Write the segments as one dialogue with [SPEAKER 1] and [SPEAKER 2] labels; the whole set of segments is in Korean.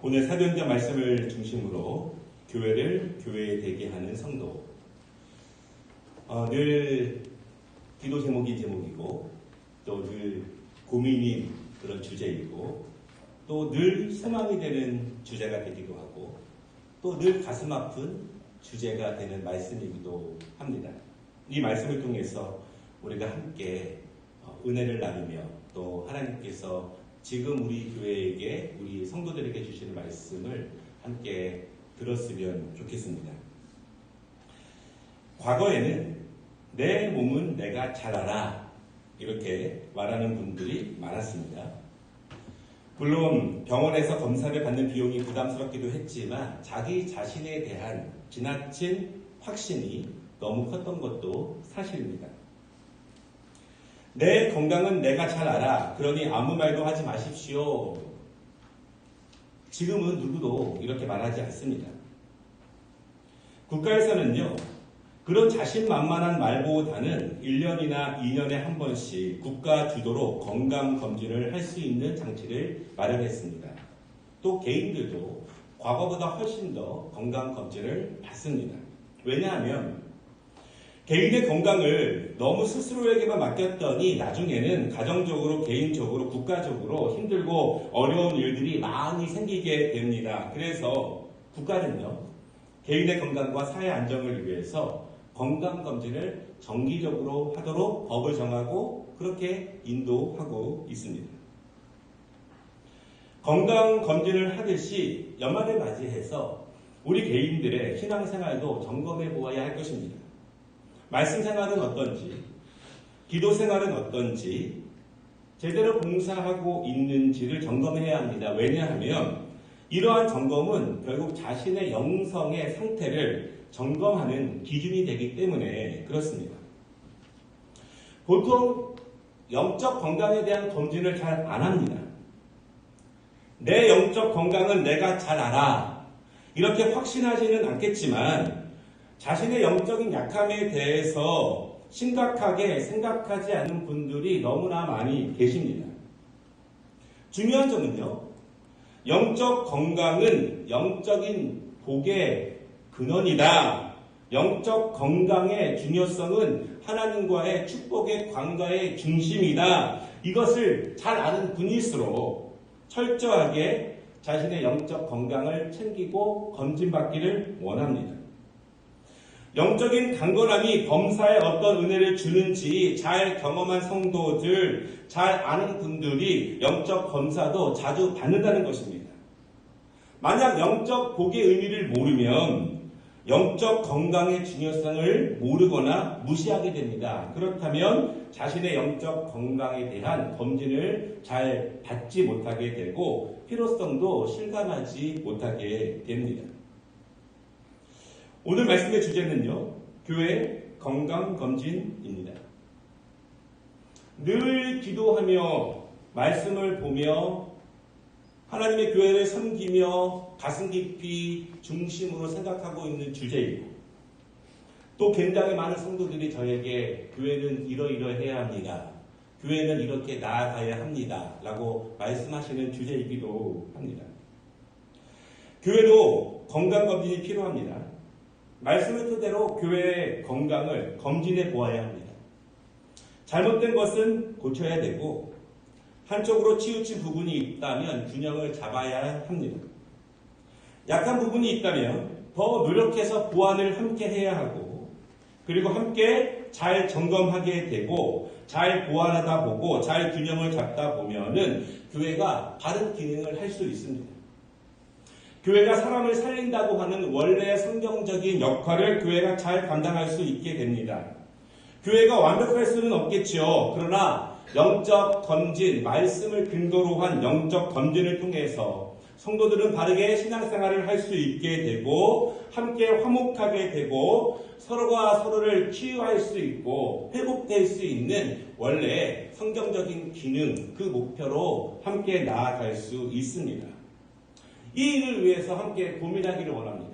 [SPEAKER 1] 오늘 사도행전 말씀을 중심으로 교회를 교회에 되게 하는 성도. 늘 기도 제목이고 또 늘 고민인 그런 주제이고 또 늘 소망이 되는 주제가 되기도 하고 또 늘 가슴 아픈 주제가 되는 말씀이기도 합니다. 이 말씀을 통해서 우리가 함께 은혜를 나누며 또 하나님께서 지금 우리 교회에게 우리 성도들에게 주시는 말씀을 함께 들었으면 좋겠습니다. 과거에는 내 몸은 내가 잘 알아 이렇게 말하는 분들이 많았습니다. 물론 병원에서 검사를 받는 비용이 부담스럽기도 했지만 자기 자신에 대한 지나친 확신이 너무 컸던 것도 사실입니다. 내 건강은 내가 잘 알아. 그러니 아무 말도 하지 마십시오. 지금은 누구도 이렇게 말하지 않습니다. 국가에서는요, 그런 자신만만한 말보다는 1년이나 2년에 한 번씩 국가 주도로 건강검진을 할 수 있는 장치를 마련했습니다. 또 개인들도 과거보다 훨씬 더 건강검진을 받습니다. 왜냐하면 개인의 건강을 너무 스스로에게만 맡겼더니 나중에는 가정적으로, 개인적으로, 국가적으로 힘들고 어려운 일들이 많이 생기게 됩니다. 그래서 국가는요, 개인의 건강과 사회 안정을 위해서 건강검진을 정기적으로 하도록 법을 정하고 그렇게 인도하고 있습니다. 건강검진을 하듯이 연말을 맞이해서 우리 개인들의 신앙생활도 점검해 보아야 할 것입니다. 말씀 생활은 어떤지, 기도 생활은 어떤지, 제대로 봉사하고 있는지를 점검해야 합니다. 왜냐하면 이러한 점검은 결국 자신의 영성의 상태를 점검하는 기준이 되기 때문에 그렇습니다. 보통 영적 건강에 대한 검진을 잘 안 합니다. 내 영적 건강은 내가 잘 알아. 이렇게 확신하지는 않겠지만 자신의 영적인 약함에 대해서 심각하게 생각하지 않는 분들이 너무나 많이 계십니다. 중요한 점은요, 영적 건강은 영적인 복의 근원이다. 영적 건강의 중요성은 하나님과의 축복의 관계의 중심이다. 이것을 잘 아는 분일수록 철저하게 자신의 영적 건강을 챙기고 검진받기를 원합니다. 영적인 강건함이 범사에 어떤 은혜를 주는지 잘 경험한 성도들, 잘 아는 분들이 영적 검사도 자주 받는다는 것입니다. 만약 영적 복의 의미를 모르면 영적 건강의 중요성을 모르거나 무시하게 됩니다. 그렇다면 자신의 영적 건강에 대한 검진을 잘 받지 못하게 되고 필요성도 실감하지 못하게 됩니다. 오늘 말씀의 주제는요, 교회 건강검진입니다. 늘 기도하며 말씀을 보며 하나님의 교회를 섬기며 가슴 깊이 중심으로 생각하고 있는 주제이고 또 굉장히 많은 성도들이 저에게 교회는 이러이러해야 합니다. 교회는 이렇게 나아가야 합니다. 라고 말씀하시는 주제이기도 합니다. 교회도 건강검진이 필요합니다. 말씀을 토대로 교회의 건강을 검진해 보아야 합니다. 잘못된 것은 고쳐야 되고 한쪽으로 치우친 부분이 있다면 균형을 잡아야 합니다. 약한 부분이 있다면 더 노력해서 보완을 함께 해야 하고 그리고 함께 잘 점검하게 되고 잘 보완하다 보고 잘 균형을 잡다 보면은 교회가 바른 기능을 할 수 있습니다. 교회가 사람을 살린다고 하는 원래 성경적인 역할을 교회가 잘 감당할 수 있게 됩니다. 교회가 완벽할 수는 없겠죠. 그러나 영적 검진, 말씀을 근거로 한 영적 검진을 통해서 성도들은 바르게 신앙생활을 할 수 있게 되고 함께 화목하게 되고 서로가 서로를 치유할 수 있고 회복될 수 있는 원래 성경적인 기능, 그 목표로 함께 나아갈 수 있습니다. 이 일을 위해서 함께 고민하기를 원합니다.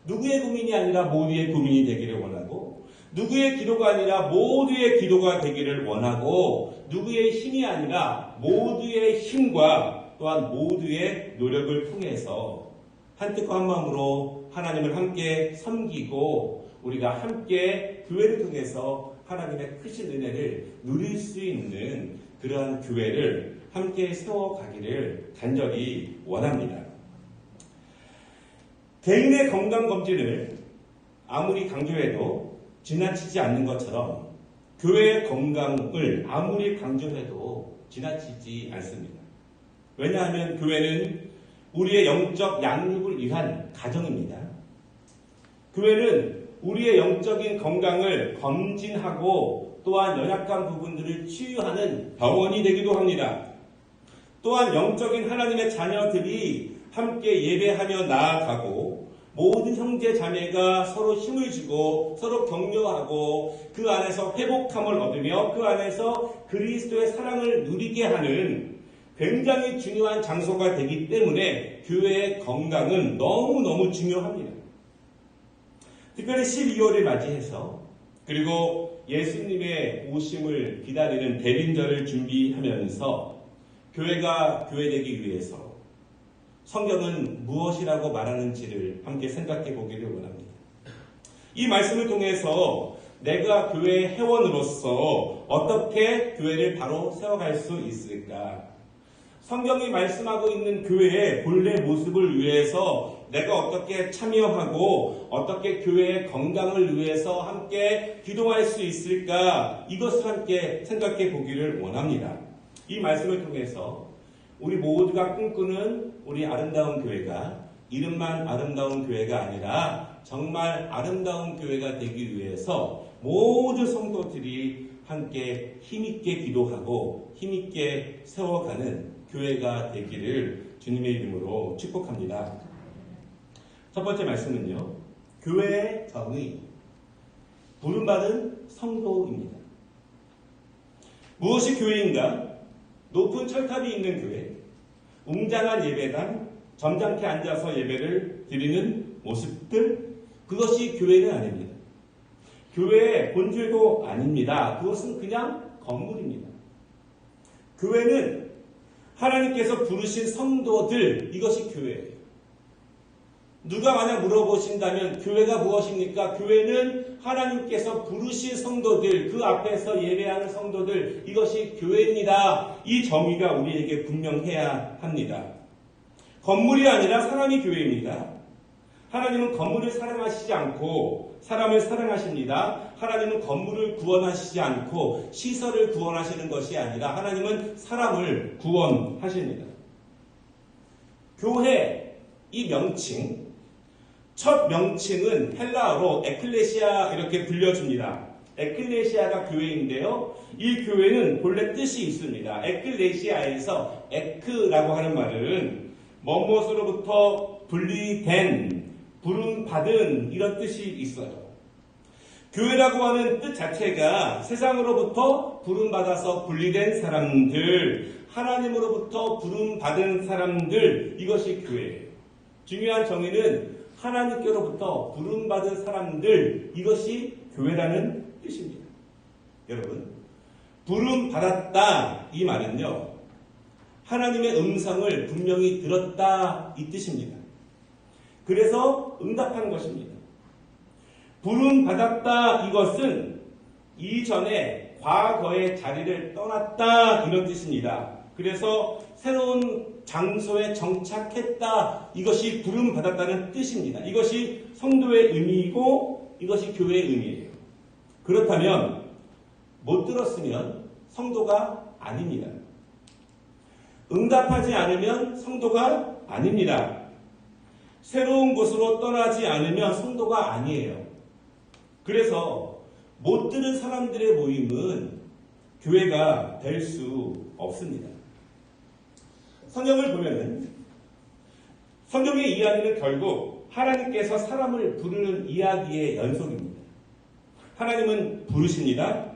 [SPEAKER 1] 누구의 고민이 아니라 모두의 고민이 되기를 원하고 누구의 기도가 아니라 모두의 기도가 되기를 원하고 누구의 힘이 아니라 모두의 힘과 또한 모두의 노력을 통해서 한뜻과 한마음으로 하나님을 함께 섬기고 우리가 함께 교회를 통해서 하나님의 크신 은혜를 누릴 수 있는 그러한 교회를 함께 세워가기를 간절히 원합니다. 개인의 건강검진을 아무리 강조해도 지나치지 않는 것처럼 교회의 건강을 아무리 강조해도 지나치지 않습니다. 왜냐하면 교회는 우리의 영적 양육을 위한 가정입니다. 교회는 우리의 영적인 건강을 검진하고 또한 연약한 부분들을 치유하는 병원이 되기도 합니다. 또한 영적인 하나님의 자녀들이 함께 예배하며 나아가고 모든 형제 자매가 서로 힘을 주고 서로 격려하고 그 안에서 회복함을 얻으며 그 안에서 그리스도의 사랑을 누리게 하는 굉장히 중요한 장소가 되기 때문에 교회의 건강은 너무너무 중요합니다. 특별히 12월을 맞이해서 그리고 예수님의 오심을 기다리는 대림절을 준비하면서 교회가 교회되기 위해서 성경은 무엇이라고 말하는지를 함께 생각해 보기를 원합니다. 이 말씀을 통해서 내가 교회의 회원으로서 어떻게 교회를 바로 세워갈 수 있을까? 성경이 말씀하고 있는 교회의 본래 모습을 위해서 내가 어떻게 참여하고 어떻게 교회의 건강을 위해서 함께 기도할 수 있을까? 이것을 함께 생각해 보기를 원합니다. 이 말씀을 통해서 우리 모두가 꿈꾸는 우리 아름다운 교회가 이름만 아름다운 교회가 아니라 정말 아름다운 교회가 되기 위해서 모든 성도들이 함께 힘있게 기도하고 힘있게 세워가는 교회가 되기를 주님의 이름으로 축복합니다. 첫 번째 말씀은요, 교회의 정의, 부름받은 성도입니다. 무엇이 교회인가? 높은 철탑이 있는 교회, 웅장한 예배당, 점잖게 앉아서 예배를 드리는 모습들, 그것이 교회는 아닙니다. 교회의 본질도 아닙니다. 그것은 그냥 건물입니다. 교회는 하나님께서 부르신 성도들, 이것이 교회예요. 누가 만약 물어보신다면 교회가 무엇입니까? 교회는 하나님께서 부르신 성도들, 그 앞에서 예배하는 성도들, 이것이 교회입니다. 이 정의가 우리에게 분명해야 합니다. 건물이 아니라 사람이 교회입니다. 하나님은 건물을 사랑하시지 않고 사람을 사랑하십니다. 하나님은 건물을 구원하시지 않고 시설을 구원하시는 것이 아니라 하나님은 사람을 구원하십니다. 교회, 이 명칭, 첫 명칭은 헬라어로 에클레시아 이렇게 불려줍니다. 에클레시아가 교회인데요. 이 교회는 본래 뜻이 있습니다. 에클레시아에서 에크라고 하는 말은 뭐뭇으로부터 분리된, 부름받은 이런 뜻이 있어요. 교회라고 하는 뜻 자체가 세상으로부터 부름받아서 분리된 사람들, 하나님으로부터 부름받은 사람들, 이것이 교회예요. 중요한 정의는 하나님께로부터 부름받은 사람들, 이것이 교회라는 뜻입니다. 여러분, 부름받았다 이 말은요, 하나님의 음성을 분명히 들었다 이 뜻입니다. 그래서 응답한 것입니다. 부름받았다 이것은 이전에 과거의 자리를 떠났다 이런 뜻입니다. 그래서 새로운 장소에 정착했다, 이것이 부름받았다는 뜻입니다. 이것이 성도의 의미이고 이것이 교회의 의미예요. 그렇다면 못 들었으면 성도가 아닙니다. 응답하지 않으면 성도가 아닙니다. 새로운 곳으로 떠나지 않으면 성도가 아니에요. 그래서 못 들은 사람들의 모임은 교회가 될 수 없습니다. 성경을 보면은 성경의 이야기는 결국 하나님께서 사람을 부르는 이야기의 연속입니다. 하나님은 부르십니다.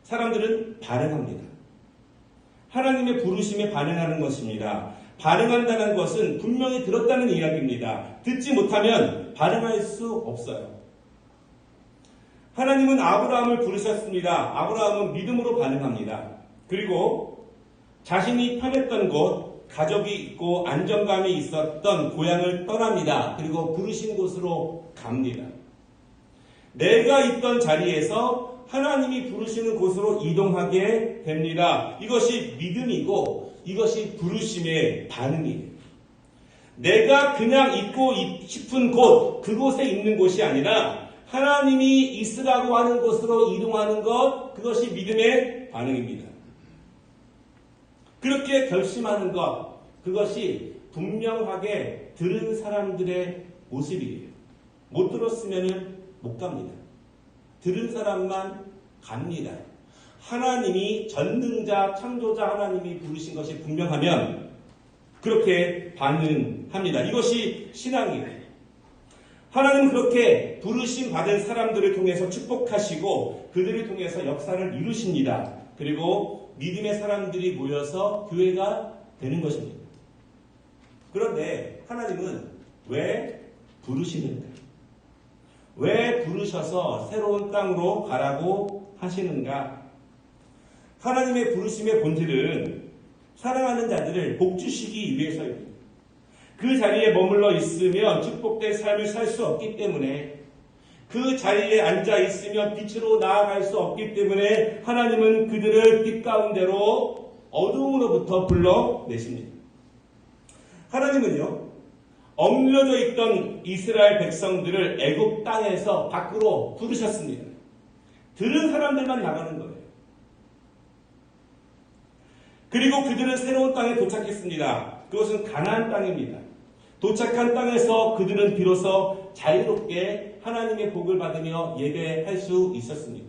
[SPEAKER 1] 사람들은 반응합니다. 하나님의 부르심에 반응하는 것입니다. 반응한다는 것은 분명히 들었다는 이야기입니다. 듣지 못하면 반응할 수 없어요. 하나님은 아브라함을 부르셨습니다. 아브라함은 믿음으로 반응합니다. 그리고 자신이 편했던 곳 가족이 있고 안정감이 있었던 고향을 떠납니다. 그리고 부르신 곳으로 갑니다. 내가 있던 자리에서 하나님이 부르시는 곳으로 이동하게 됩니다. 이것이 믿음이고 이것이 부르심의 반응이에요. 내가 그냥 있고 싶은 곳, 그곳에 있는 곳이 아니라 하나님이 있으라고 하는 곳으로 이동하는 것, 그것이 믿음의 반응입니다. 그렇게 결심하는 것, 그것이 분명하게 들은 사람들의 모습이에요. 못 들었으면 못 갑니다. 들은 사람만 갑니다. 하나님이 전능자, 창조자 하나님이 부르신 것이 분명하면 그렇게 반응합니다. 이것이 신앙이에요. 하나님은 그렇게 부르심 받은 사람들을 통해서 축복하시고 그들을 통해서 역사를 이루십니다. 그리고 믿음의 사람들이 모여서 교회가 되는 것입니다. 그런데 하나님은 왜 부르시는가? 왜 부르셔서 새로운 땅으로 가라고 하시는가? 하나님의 부르심의 본질은 사랑하는 자들을 복주시기 위해서입니다. 그 자리에 머물러 있으면 축복된 삶을 살 수 없기 때문에, 그 자리에 앉아 있으면 빛으로 나아갈 수 없기 때문에 하나님은 그들을 빛 가운데로 어두움으로부터 불러내십니다. 하나님은요, 억눌려져 있던 이스라엘 백성들을 애굽 땅에서 밖으로 부르셨습니다. 들은 사람들만 나가는 거예요. 그리고 그들은 새로운 땅에 도착했습니다. 그것은 가나안 땅입니다. 도착한 땅에서 그들은 비로소 자유롭게 하나님의 복을 받으며 예배할 수 있었습니다.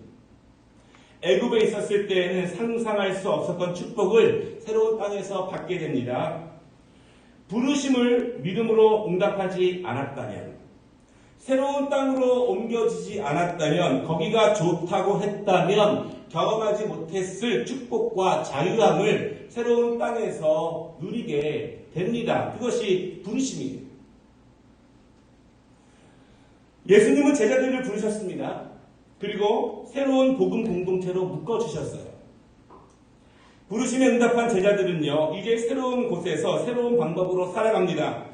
[SPEAKER 1] 애굽에 있었을 때에는 상상할 수 없었던 축복을 새로운 땅에서 받게 됩니다. 부르심을 믿음으로 응답하지 않았다면, 새로운 땅으로 옮겨지지 않았다면, 거기가 좋다고 했다면 경험하지 못했을 축복과 자유함을 새로운 땅에서 누리게 됩니다. 그것이 부르심이에요. 예수님은 제자들을 부르셨습니다. 그리고 새로운 복음 공동체로 묶어주셨어요. 부르심에 응답한 제자들은요, 이제 새로운 곳에서 새로운 방법으로 살아갑니다.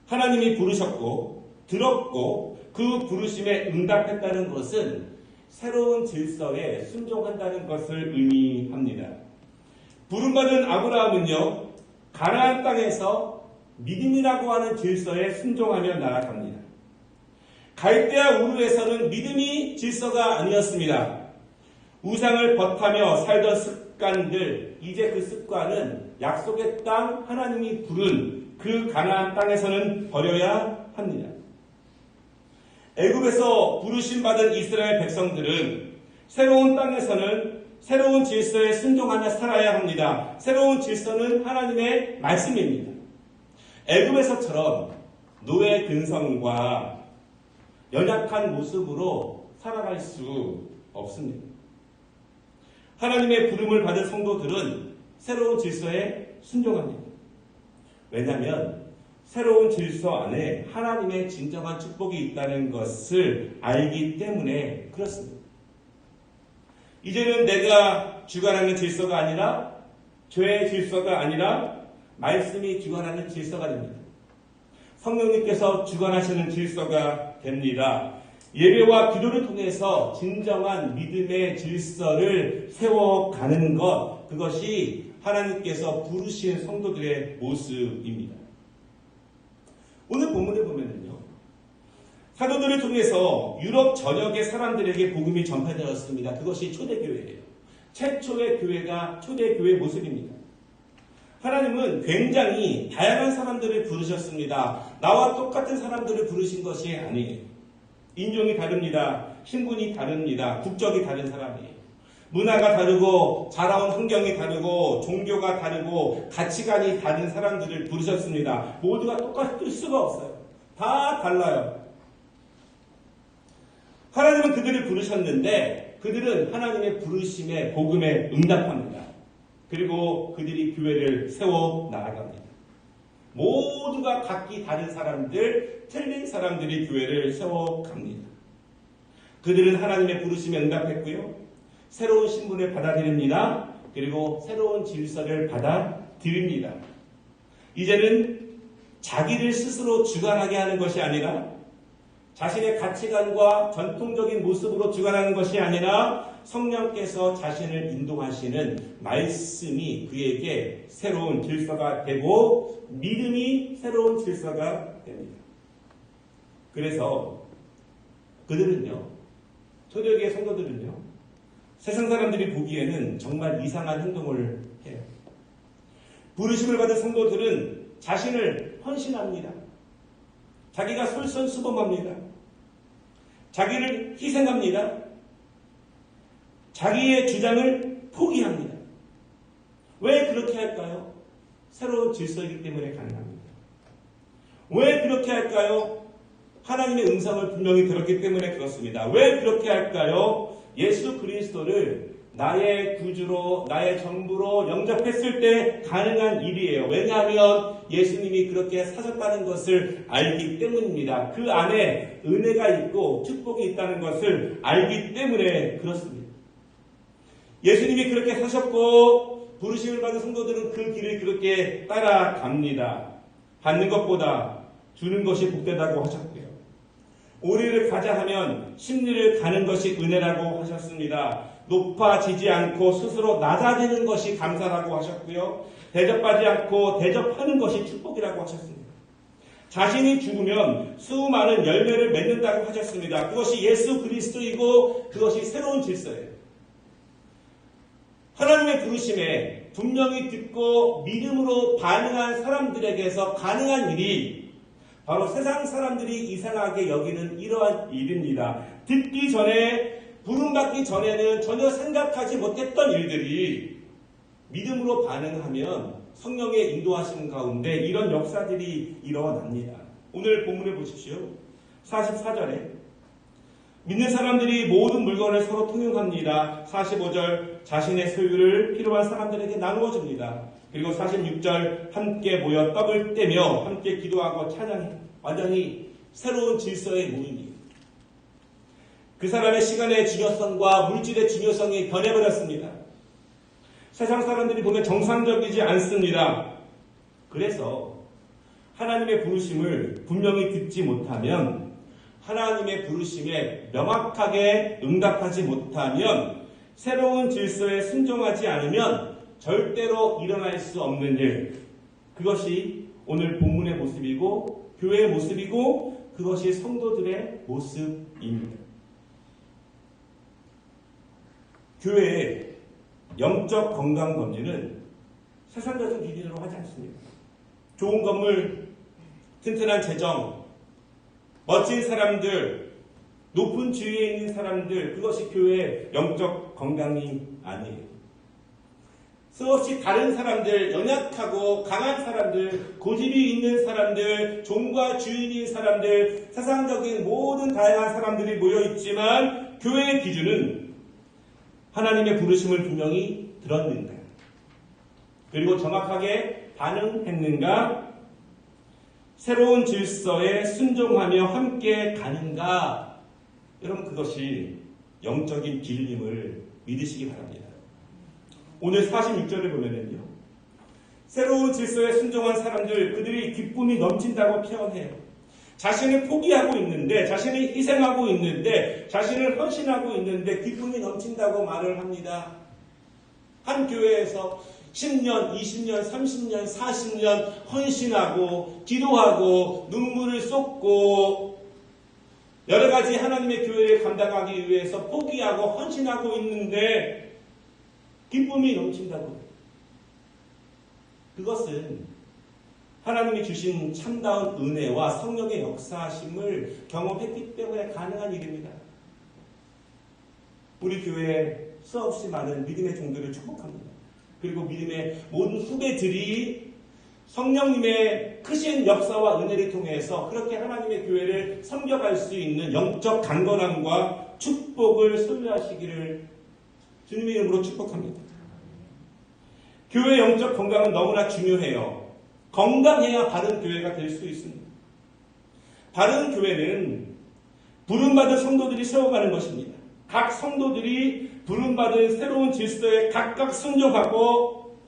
[SPEAKER 1] 하나님이 부르셨고 들었고 그 부르심에 응답했다는 것은 새로운 질서에 순종한다는 것을 의미합니다. 부름받은 아브라함은요, 가나안 땅에서 믿음이라고 하는 질서에 순종하며 나아갑니다. 갈대아 우르에서는 믿음이 질서가 아니었습니다. 우상을 벗하며 살던 습관들, 이제 그 습관은 약속의 땅, 하나님이 부른 그 가나안 땅에서는 버려야 합니다. 애굽에서 부르심 받은 이스라엘 백성들은 새로운 땅에서는 새로운 질서에 순종하며 살아야 합니다. 새로운 질서는 하나님의 말씀입니다. 애굽에서처럼 노예 근성과 연약한 모습으로 살아갈 수 없습니다. 하나님의 부름을 받은 성도들은 새로운 질서에 순종합니다. 왜냐하면 새로운 질서 안에 하나님의 진정한 축복이 있다는 것을 알기 때문에 그렇습니다. 이제는 내가 주관하는 질서가 아니라, 죄의 질서가 아니라 말씀이 주관하는 질서가 됩니다. 성령님께서 주관하시는 질서가 됩니다. 예배와 기도를 통해서 진정한 믿음의 질서를 세워가는 것, 그것이 하나님께서 부르신 성도들의 모습입니다. 오늘 본문에 보면은요, 사도들을 통해서 유럽 전역의 사람들에게 복음이 전파되었습니다. 그것이 초대교회예요. 최초의 교회가 초대교회 모습입니다. 하나님은 굉장히 다양한 사람들을 부르셨습니다. 나와 똑같은 사람들을 부르신 것이 아니에요. 인종이 다릅니다. 신분이 다릅니다. 국적이 다른 사람이에요. 문화가 다르고 자라온 환경이 다르고 종교가 다르고 가치관이 다른 사람들을 부르셨습니다. 모두가 똑같을 수가 없어요. 다 달라요. 하나님은 그들을 부르셨는데 그들은 하나님의 부르심에 복음에 응답합니다. 그리고 그들이 교회를 세워 나아갑니다. 모두가 각기 다른 사람들, 틀린 사람들이 교회를 세워갑니다. 그들은 하나님의 부르심에 응답했고요. 새로운 신분을 받아들입니다. 그리고 새로운 질서를 받아들입니다. 드립니다. 이제는 자기를 스스로 주관하게 하는 것이 아니라 자신의 가치관과 전통적인 모습으로 주관하는 것이 아니라 성령께서 자신을 인도하시는 말씀이 그에게 새로운 질서가 되고 믿음이 새로운 질서가 됩니다. 그래서 그들은요, 초대교회 성도들은요, 세상 사람들이 보기에는 정말 이상한 행동을 해요. 부르심을 받은 성도들은 자신을 헌신합니다. 자기가 솔선수범합니다. 자기를 희생합니다. 자기의 주장을 포기합니다. 왜 그렇게 할까요? 새로운 질서이기 때문에 가능합니다. 왜 그렇게 할까요? 하나님의 음성을 분명히 들었기 때문에 그렇습니다. 왜 그렇게 할까요? 예수 그리스도를 나의 구주로, 나의 전부로 영접했을 때 가능한 일이에요. 왜냐하면 예수님이 그렇게 사셨다는 것을 알기 때문입니다. 그 안에 은혜가 있고 축복이 있다는 것을 알기 때문에 그렇습니다. 예수님이 그렇게 사셨고 부르심을 받은 성도들은 그 길을 그렇게 따라갑니다. 받는 것보다 주는 것이 복되다고 하셨고요. 오리를 가자 하면 심리를 가는 것이 은혜라고 하셨습니다. 높아지지 않고 스스로 낮아지는 것이 감사라고 하셨고요. 대접받지 않고 대접하는 것이 축복이라고 하셨습니다. 자신이 죽으면 수많은 열매를 맺는다고 하셨습니다. 그것이 예수 그리스도이고 그것이 새로운 질서예요. 하나님의 부르심에 분명히 듣고 믿음으로 반응한 사람들에게서 가능한 일이 바로 세상 사람들이 이상하게 여기는 이러한 일입니다. 듣기 전에, 부름받기 전에는 전혀 생각하지 못했던 일들이 믿음으로 반응하면 성령의 인도하심 가운데 이런 역사들이 일어납니다. 오늘 본문을 보십시오. 44절에 믿는 사람들이 모든 물건을 서로 통용합니다. 45절 자신의 소유를 필요한 사람들에게 나누어 줍니다. 그리고 46절 함께 모여 떡을 떼며 함께 기도하고 찬양해. 완전히 새로운 질서의 모임이에요. 그 사람의 시간의 중요성과 물질의 중요성이 변해버렸습니다. 세상 사람들이 보면 정상적이지 않습니다. 그래서 하나님의 부르심을 분명히 듣지 못하면, 하나님의 부르심에 명확하게 응답하지 못하면, 새로운 질서에 순종하지 않으면 절대로 일어날 수 없는 일, 그것이 오늘 본문의 모습이고 교회의 모습이고 그것이 성도들의 모습입니다. 교회의 영적 건강 검진은 세상적인 기준으로 하지 않습니다. 좋은 건물, 튼튼한 재정, 멋진 사람들, 높은 지위에 있는 사람들, 그것이 교회의 영적 건강이 아니에요. 수없이 다른 사람들, 연약하고 강한 사람들, 고집이 있는 사람들, 종과 주인인 사람들, 세상적인 모든 다양한 사람들이 모여있지만 교회의 기준은 하나님의 부르심을 분명히 들었는가, 그리고 정확하게 반응했는가, 새로운 질서에 순종하며 함께 가는가, 여러분 그것이 영적인 길림을 믿으시기 바랍니다. 오늘 46절을 보면은요, 새로운 질서에 순종한 사람들, 그들이 기쁨이 넘친다고 표현해요. 자신을 포기하고 있는데, 자신을 희생하고 있는데, 자신을 헌신하고 있는데 기쁨이 넘친다고 말을 합니다. 한 교회에서 10년, 20년, 30년, 40년 헌신하고 기도하고 눈물을 쏟고 여러 가지 하나님의 교회를 감당하기 위해서 포기하고 헌신하고 있는데 기쁨이 넘친다고. 그것은 하나님이 주신 참다운 은혜와 성령의 역사하심을 경험했기 때문에 가능한 일입니다. 우리 교회에 수없이 많은 믿음의 종들을 축복합니다. 그리고 믿음의 모든 후배들이 성령님의 크신 역사와 은혜를 통해서 그렇게 하나님의 교회를 섬겨갈 수 있는 영적 강건함과 축복을 소유하시기를 주님의 이름으로 축복합니다. 교회의 영적 건강은 너무나 중요해요. 건강해야 바른 교회가 될 수 있습니다. 바른 교회는 부름받은 성도들이 세워가는 것입니다. 각 성도들이 부름받은 새로운 질서에 각각 순종하고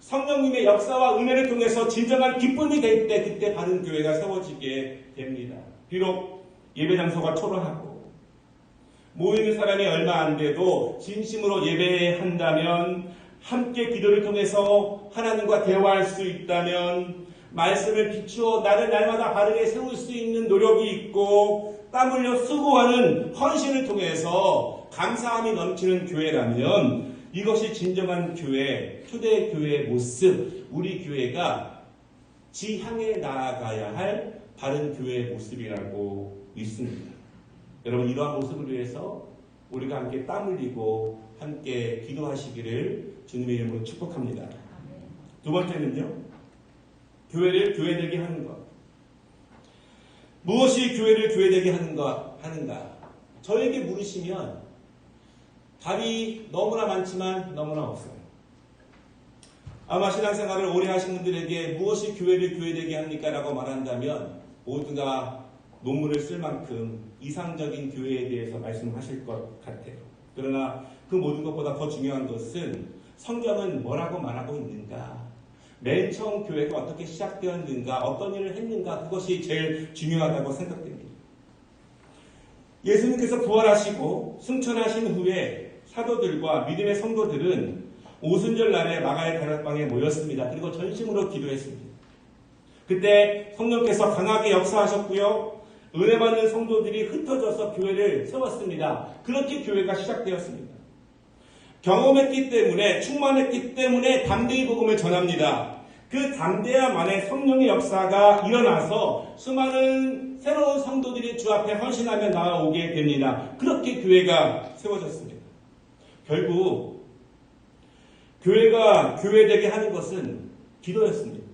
[SPEAKER 1] 성령님의 역사와 은혜를 통해서 진정한 기쁨이 될 때 그때 바른 교회가 세워지게 됩니다. 비록 예배 장소가 초라하고 모이는 사람이 얼마 안 돼도 진심으로 예배한다면, 함께 기도를 통해서 하나님과 대화할 수 있다면, 말씀을 비추어 나를 날마다 바르게 세울 수 있는 노력이 있고 땀 흘려 수고하는 헌신을 통해서 감사함이 넘치는 교회라면, 이것이 진정한 교회, 초대교회의 모습, 우리 교회가 지향해 나아가야 할 바른 교회의 모습이라고 믿습니다. 여러분, 이러한 모습을 위해서 우리가 함께 땀 흘리고 함께 기도하시기를 주님의 이름으로 축복합니다. 두 번째는요, 교회를 교회되게 하는 것. 무엇이 교회를 교회되게 하는가? 저에게 물으시면 답이 너무나 많지만 너무나 없어요. 아마 신앙생활을 오래 하신 분들에게 무엇이 교회를 교회되게 합니까? 라고 말한다면 모두가 논문을 쓸 만큼 이상적인 교회에 대해서 말씀하실 것 같아요. 그러나 그 모든 것보다 더 중요한 것은 성경은 뭐라고 말하고 있는가? 맨 처음 교회가 어떻게 시작되었는가? 어떤 일을 했는가? 그것이 제일 중요하다고 생각됩니다. 예수님께서 부활하시고 승천하신 후에 사도들과 믿음의 성도들은 오순절 날에 마가의 다락방에 모였습니다. 그리고 전심으로 기도했습니다. 그때 성령께서 강하게 역사하셨고요. 은혜 받는 성도들이 흩어져서 교회를 세웠습니다. 그렇게 교회가 시작되었습니다. 경험했기 때문에, 충만했기 때문에 담대히 복음을 전합니다. 그 담대함만에 성령의 역사가 일어나서 수많은 새로운 성도들이 주 앞에 헌신하며 나아오게 됩니다. 그렇게 교회가 세워졌습니다. 결국 교회가 교회되게 하는 것은 기도였습니다.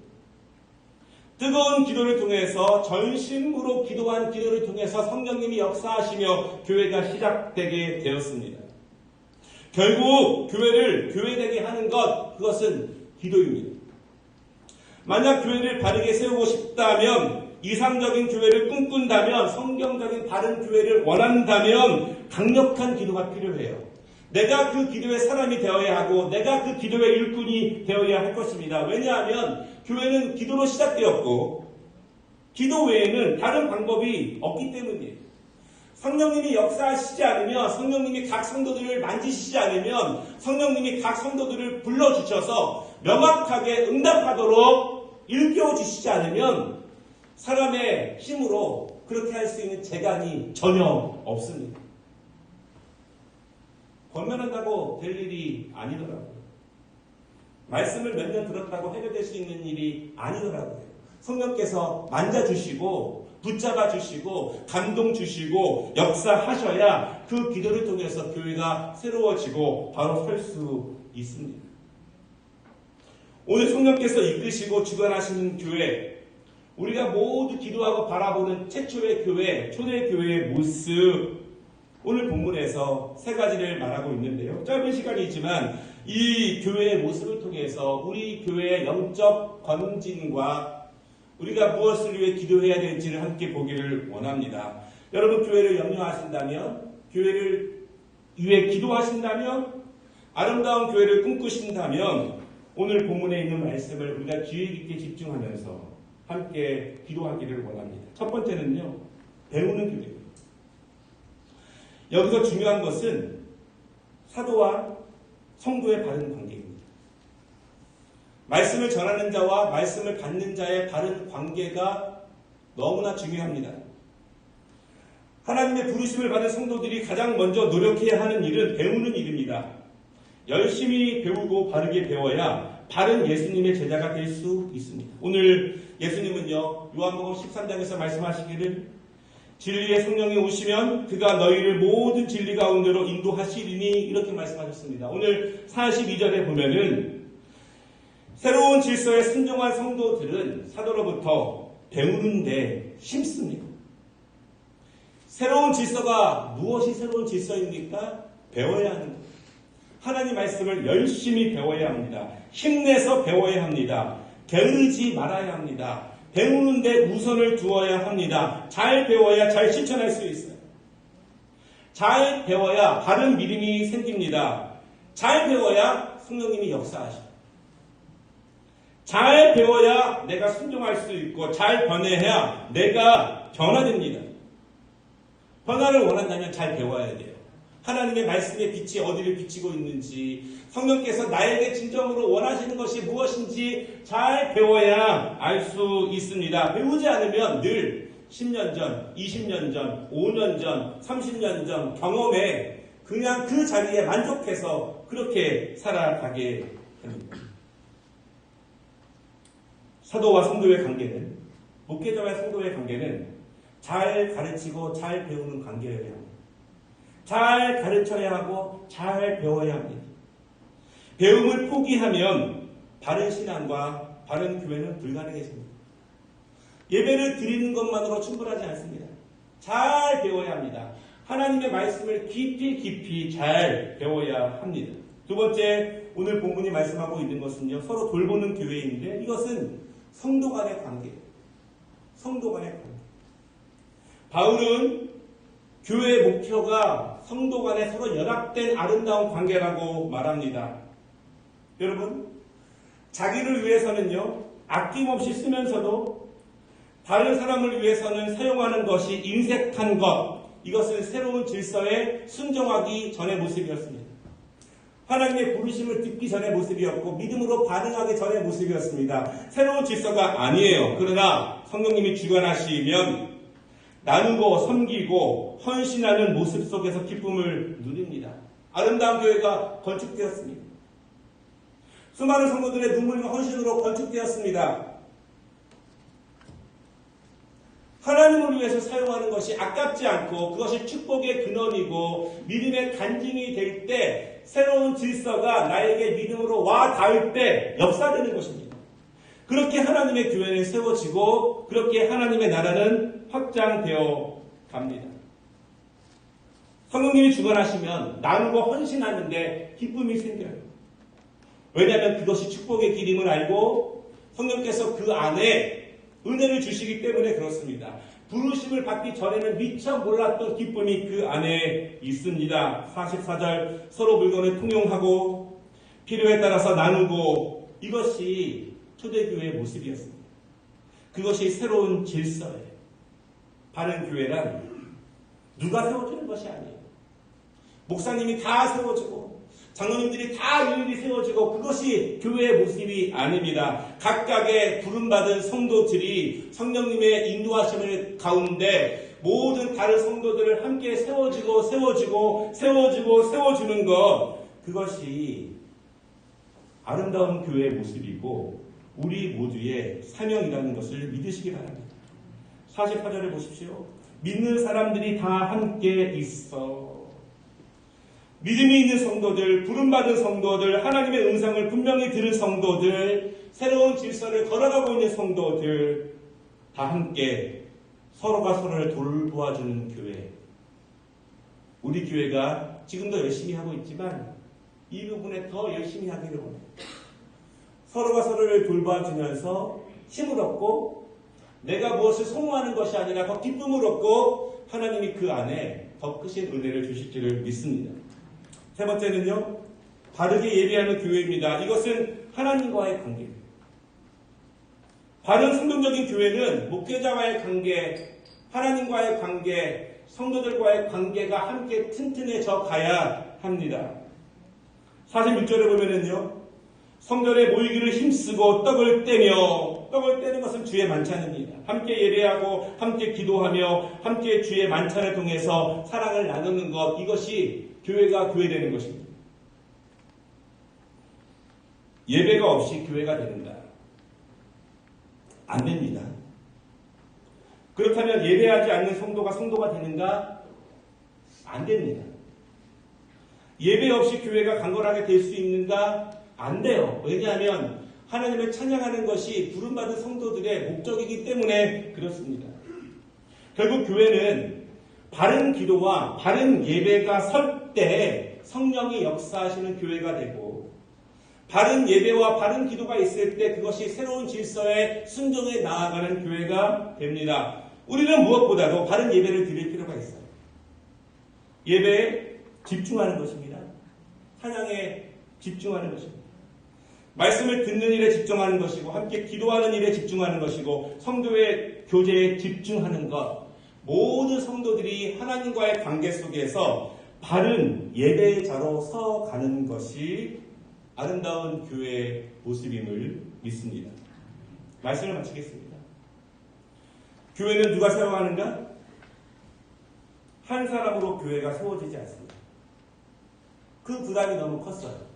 [SPEAKER 1] 뜨거운 기도를 통해서, 전심으로 기도한 기도를 통해서 성령님이 역사하시며 교회가 시작되게 되었습니다. 결국 교회를 교회되게 하는 것, 그것은 기도입니다. 만약 교회를 바르게 세우고 싶다면, 이상적인 교회를 꿈꾼다면, 성경적인 바른 교회를 원한다면 강력한 기도가 필요해요. 내가 그 기도의 사람이 되어야 하고 내가 그 기도의 일꾼이 되어야 할 것입니다. 왜냐하면 교회는 기도로 시작되었고 기도 외에는 다른 방법이 없기 때문이에요. 성령님이 역사하시지 않으면, 성령님이 각 성도들을 만지시지 않으면, 성령님이 각 성도들을 불러주셔서 명확하게 응답하도록 일깨워주시지 않으면 사람의 힘으로 그렇게 할 수 있는 재간이 전혀 없습니다. 권면한다고 될 일이 아니더라고요. 말씀을 몇 년 들었다고 해결될 수 있는 일이 아니더라고요. 성령께서 만져주시고 붙잡아주시고 감동 주시고 역사하셔야 그 기도를 통해서 교회가 새로워지고 바로 설 수 있습니다. 오늘 성령께서 이끄시고 주관하시는 교회, 우리가 모두 기도하고 바라보는 최초의 교회, 초대교회의 모습, 오늘 본문에서 세 가지를 말하고 있는데요. 짧은 시간이지만 이 교회의 모습을 통해서 우리 교회의 영적 검진과 우리가 무엇을 위해 기도해야 될지를 함께 보기를 원합니다. 여러분, 교회를 염려하신다면, 교회를 위해 기도하신다면, 아름다운 교회를 꿈꾸신다면 오늘 본문에 있는 말씀을 우리가 주의 깊게 집중하면서 함께 기도하기를 원합니다. 첫 번째는요, 배우는 교회입니다. 여기서 중요한 것은 사도와 성도의 바른 관계입니다. 말씀을 전하는 자와 말씀을 받는 자의 바른 관계가 너무나 중요합니다. 하나님의 부르심을 받은 성도들이 가장 먼저 노력해야 하는 일은 배우는 일입니다. 열심히 배우고 바르게 배워야 바른 예수님의 제자가 될 수 있습니다. 오늘 예수님은요, 요한복음 13장에서 말씀하시기를 진리의 성령이 오시면 그가 너희를 모든 진리 가운데로 인도하시리니 이렇게 말씀하셨습니다. 오늘 42절에 보면은 새로운 질서에 순종한 성도들은 사도로부터 배우는데 힘씁니다. 새로운 질서가 무엇이 새로운 질서입니까? 배워야 하는 것. 하나님 말씀을 열심히 배워야 합니다. 힘내서 배워야 합니다. 게으르지 말아야 합니다. 배우는데 우선을 두어야 합니다. 잘 배워야 잘 실천할 수 있어요. 잘 배워야 바른 믿음이 생깁니다. 잘 배워야 성령님이 역사하셔요. 잘 배워야 내가 순종할 수 있고 잘 변해야 내가 변화됩니다. 변화를 원한다면 잘 배워야 돼요. 하나님의 말씀의 빛이 어디를 비치고 있는지, 성령께서 나에게 진정으로 원하시는 것이 무엇인지 잘 배워야 알 수 있습니다. 배우지 않으면 늘 10년 전, 20년 전, 5년 전, 30년 전 경험에 그냥 그 자리에 만족해서 그렇게 살아가게 됩니다. 사도와 성도의 관계는, 목회자와 성도의 관계는 잘 가르치고 잘 배우는 관계여야 합니다. 잘 가르쳐야 하고 잘 배워야 합니다. 배움을 포기하면 바른 신앙과 바른 교회는 불가능해집니다. 예배를 드리는 것만으로 충분하지 않습니다. 잘 배워야 합니다. 하나님의 말씀을 깊이 잘 배워야 합니다. 두 번째, 오늘 본문이 말씀하고 있는 것은요, 서로 돌보는 교회인데 이것은 성도 간의 관계예요. 성도 간의 관계. 바울은 교회의 목표가 성도 간에 서로 연합된 아름다운 관계라고 말합니다. 여러분, 자기를 위해서는요, 아낌없이 쓰면서도 다른 사람을 위해서는 사용하는 것이 인색한 것, 이것은 새로운 질서에 순종하기 전의 모습이었습니다. 하나님의 부르심을 듣기 전의 모습이었고 믿음으로 반응하기 전의 모습이었습니다. 새로운 질서가 아니에요. 그러나 성령님이 주관하시면 나누고 섬기고 헌신하는 모습 속에서 기쁨을 누립니다. 아름다운 교회가 건축되었습니다. 수많은 성도들의 눈물과 헌신으로 건축되었습니다. 하나님을 위해서 사용하는 것이 아깝지 않고 그것이 축복의 근원이고 믿음의 간증이 될 때 새로운 질서가 나에게 믿음으로 와 닿을 때 역사되는 것입니다. 그렇게 하나님의 교회는 세워지고 그렇게 하나님의 나라는 확장되어 갑니다. 성령님이 주관하시면 나누고 헌신하는데 기쁨이 생겨요. 왜냐하면 그것이 축복의 길임을 알고 성령께서 그 안에 은혜를 주시기 때문에 그렇습니다. 부르심을 받기 전에는 미처 몰랐던 기쁨이 그 안에 있습니다. 44절, 서로 물건을 통용하고 필요에 따라서 나누고, 이것이 초대교회의 모습이었습니다. 그것이 새로운 질서예요. 바른 교회란 누가 세워주는 것이 아니에요. 목사님이 다 세워주고 장로님들이 다 일일이 세워지고 그것이 교회의 모습이 아닙니다. 각각의 부름받은 성도들이 성령님의 인도하심을 가운데 모든 다른 성도들을 함께 세워주는 것, 그것이 아름다운 교회의 모습이고 우리 모두의 사명이라는 것을 믿으시기 바랍니다. 48절을 보십시오. 믿는 사람들이 다 함께 있어. 믿음이 있는 성도들, 부름받은 성도들, 하나님의 음성을 분명히 들은 성도들, 새로운 질서를 걸어가고 있는 성도들, 다 함께 서로가 서로를 돌보아주는 교회. 우리 교회가 지금도 열심히 하고 있지만 이 부분에 더 열심히 하기를 원해요. 서로가 서로를 돌봐주면서 힘을 얻고 내가 무엇을 소모하는 것이 아니라 더 기쁨을 얻고 하나님이 그 안에 더 크신 은혜를 주실 줄을 믿습니다. 세 번째는요, 바르게 예배하는 교회입니다. 이것은 하나님과의 관계입니다. 바른 성경적인 교회는 목회자와의 관계, 하나님과의 관계, 성도들과의 관계가 함께 튼튼해져 가야 합니다. 46절에 보면은요, 성전에 모이기를 힘쓰고 떡을 떼는 것은 주의 만찬입니다. 함께 예배하고 함께 기도하며 함께 주의 만찬을 통해서 사랑을 나누는 것, 이것이 교회가 교회되는 것입니다. 예배가 없이 교회가 되는가? 안 됩니다. 그렇다면 예배하지 않는 성도가 되는가? 안 됩니다. 예배 없이 교회가 강건하게 될 수 있는가? 안 돼요. 왜냐하면 하나님을 찬양하는 것이 부름받은 성도들의 목적이기 때문에 그렇습니다. 결국 교회는 바른 기도와 바른 예배가 설 때 성령이 역사하시는 교회가 되고, 바른 예배와 바른 기도가 있을 때 그것이 새로운 질서에 순종해 나아가는 교회가 됩니다. 우리는 무엇보다도 바른 예배를 드릴 필요가 있어요. 예배에 집중하는 것입니다. 찬양에 집중하는 것입니다. 말씀을 듣는 일에 집중하는 것이고 함께 기도하는 일에 집중하는 것이고 성도의 교제에 집중하는 것, 모든 성도들이 하나님과의 관계 속에서 바른 예배자로 서가는 것이 아름다운 교회의 모습임을 믿습니다. 말씀을 마치겠습니다. 교회는 누가 세워가는가? 한 사람으로 교회가 세워지지 않습니다. 그 부담이 너무 컸어요.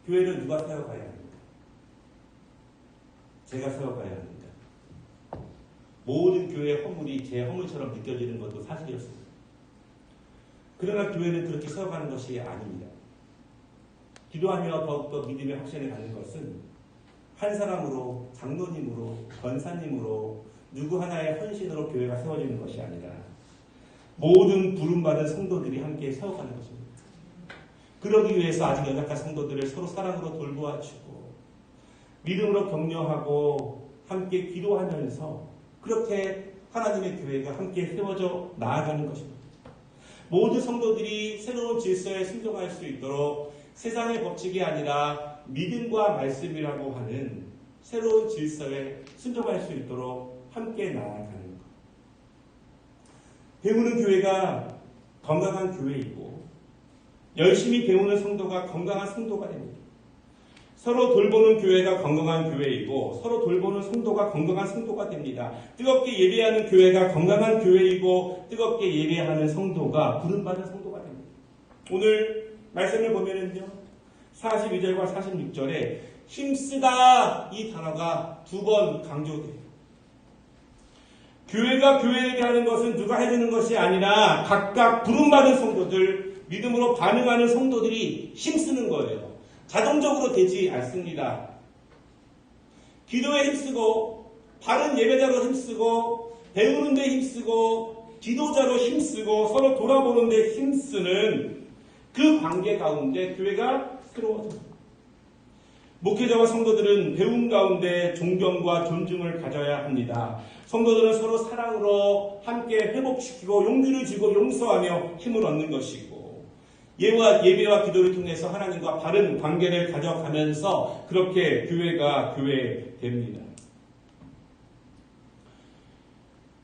[SPEAKER 1] 교회를 누가 세워가야 합니까? 제가 세워가야 합니다. 모든 교회의 허물이 제 허물처럼 느껴지는 것도 사실이었습니다. 그러나 교회는 그렇게 세워가는 것이 아닙니다. 기도하며 더욱더 믿음의 확신을 갖는 것은 한 사람으로, 장로님으로, 권사님으로, 누구 하나의 헌신으로 교회가 세워지는 것이 아니라 모든 부름받은 성도들이 함께 세워가는 것입니다. 그러기 위해서 아직 연약한 성도들을 서로 사랑으로 돌보아주고 믿음으로 격려하고 함께 기도하면서 그렇게 하나님의 교회가 함께 세워져 나아가는 것입니다. 모든 성도들이 새로운 질서에 순종할 수 있도록 세상의 법칙이 아니라 믿음과 말씀이라고 하는 새로운 질서에 순종할 수 있도록 함께 나아가는 것. 배우는 교회가 건강한 교회이고 열심히 배우는 성도가 건강한 성도가 됩니다. 서로 돌보는 교회가 건강한 교회이고 서로 돌보는 성도가 건강한 성도가 됩니다. 뜨겁게 예배하는 교회가 건강한 교회이고 뜨겁게 예배하는 성도가 부름받은 성도가 됩니다. 오늘 말씀을 보면은요, 42절과 46절에 힘쓰다 이 단어가 2번 강조돼요. 교회가 교회에게 하는 것은 누가 해주는 것이 아니라 각각 부름받은 성도들, 믿음으로 반응하는 성도들이 힘쓰는 거예요. 자동적으로 되지 않습니다. 기도에 힘쓰고 바른 예배자로 힘쓰고 배우는 데 힘쓰고 기도자로 힘쓰고 서로 돌아보는 데 힘쓰는 그 관계 가운데 교회가 새로워집니다. 목회자와 성도들은 배움 가운데 존경과 존중을 가져야 합니다. 성도들은 서로 사랑으로 함께 회복시키고 용기를 주고 용서하며 힘을 얻는 것이고 예배와 기도를 통해서 하나님과 바른 관계를 가져가면서 그렇게 교회가 교회됩니다.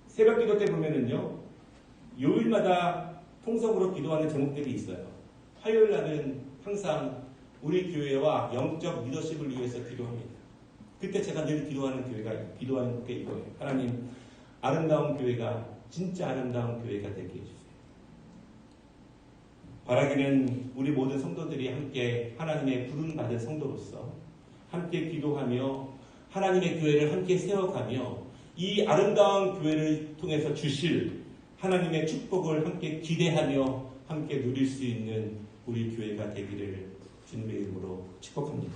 [SPEAKER 1] 새벽기도 때 보면은요, 요일마다 통성으로 기도하는 제목들이 있어요. 화요일 날은 항상 우리 교회와 영적 리더십을 위해서 기도합니다. 그때 제가 늘 기도하는 게 이거예요. 하나님, 아름다운 교회가 진짜 아름다운 교회가 되게 해주세요. 바라기는 우리 모든 성도들이 함께 하나님의 부름받은 성도로서 함께 기도하며 하나님의 교회를 함께 세워가며 이 아름다운 교회를 통해서 주실 하나님의 축복을 함께 기대하며 함께 누릴 수 있는 우리 교회가 되기를 주님의 이름으로 축복합니다.